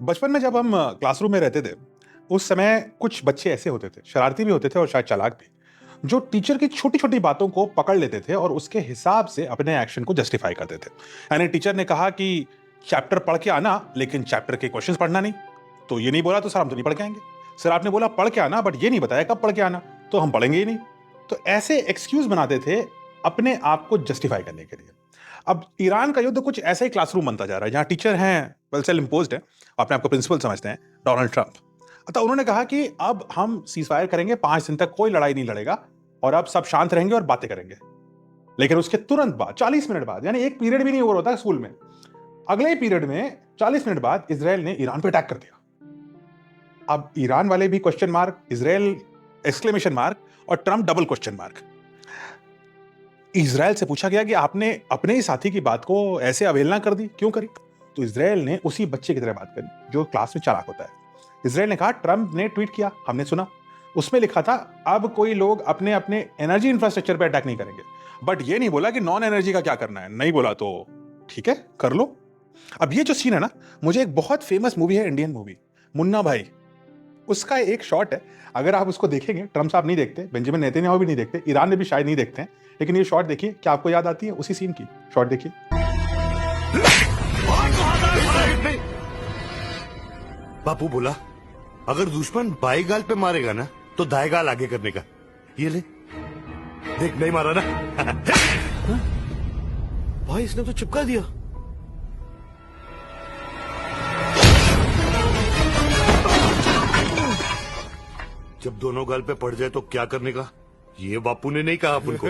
बचपन में जब हम क्लासरूम में रहते थे, उस समय कुछ बच्चे ऐसे होते थे, शरारती भी होते थे और शायद चालाक भी, जो टीचर की छोटी-छोटी बातों को पकड़ लेते थे और उसके हिसाब से अपने एक्शन को जस्टिफाई करते थे। यानी टीचर ने कहा कि चैप्टर पढ़ के आना, लेकिन चैप्टर के क्वेश्चंस पढ़ना नहीं। तो ये नहीं बोला तो सर हम तो नहीं पढ़ के आएँगे। सर आपने बोला पढ़ के आना बट ये नहीं बताया कब पढ़ के आना, तो हम पढ़ेंगे ही नहीं। तो ऐसे एक्सक्यूज़ बनाते थे अपने आप को जस्टिफाई करने के लिए। अब ईरान का युद्ध कुछ ऐसा ही क्लासरूम बनता जा रहा है, जहाँ टीचर हैं, वेल सेल्फ इम्पोज्ड हैं, अपने आप को प्रिंसिपल समझते हैं, डोनाल्ड ट्रंप। तो उन्होंने कहा कि अब हम सीज़फायर करेंगे, 5 दिन तक कोई लड़ाई नहीं लड़ेगा और अब सब शांत रहेंगे और बातें करेंगे। लेकिन उसके तुरंत बाद 40 मिनट बाद, यानी एक पीरियड भी नहीं ओवर होता स्कूल में, अगले पीरियड में 40 मिनट बाद इज़राइल ने ईरान पे अटैक कर दिया। अब ईरान वाले भी question mark, Israel exclamation mark और Trump double question mark. Israel से पूछा गया कि आपने अपने ही साथी की बात को ऐसे अवहेलना कर दी, क्यों करी? तो इज़राइल ने उसी बच्चे की तरह बात करी, जो क्लास में चालाक होता है। इज़राइल ने कहा ट्रंप ने ट्वीट किया, हमने सुना। उसमें लिखा था अब कोई लोग अपने-अपने एनर्जी इंफ्रास्ट्रक्चर पे अटैक नहीं करेंगे। बट ये नहीं बोला कि नॉन एनर्जी का क्या करना है। नहीं बोला तो ठीक है, कर लो। अब ये जो सीन है ना, मुझे एक बहुत फेमस मूवी है, इंडियन मूवी, मुन्ना भाई। उसका एक शॉट है, अगर आप उसको देखेंगे, ट्रंप साहब नहीं देखते, बेंजामिन नेतन्याहू भी नहीं देखते, ईरान में भी शायद नहीं देखते हैं, लेकिन ये शॉट देखिए, क्या आपको याद आती है उसी सीन की? शॉट देखिए। बापू बोला अगर दुश्मन बाई गाल पे मारेगा ना तो दाएं गाल आगे करने का। ये ले देख, नहीं मारा ना। भाई इसने तो चिपका दिया। जब दोनों गाल पे पड़ जाए तो क्या करने का, ये बापू ने नहीं कहा अपन को।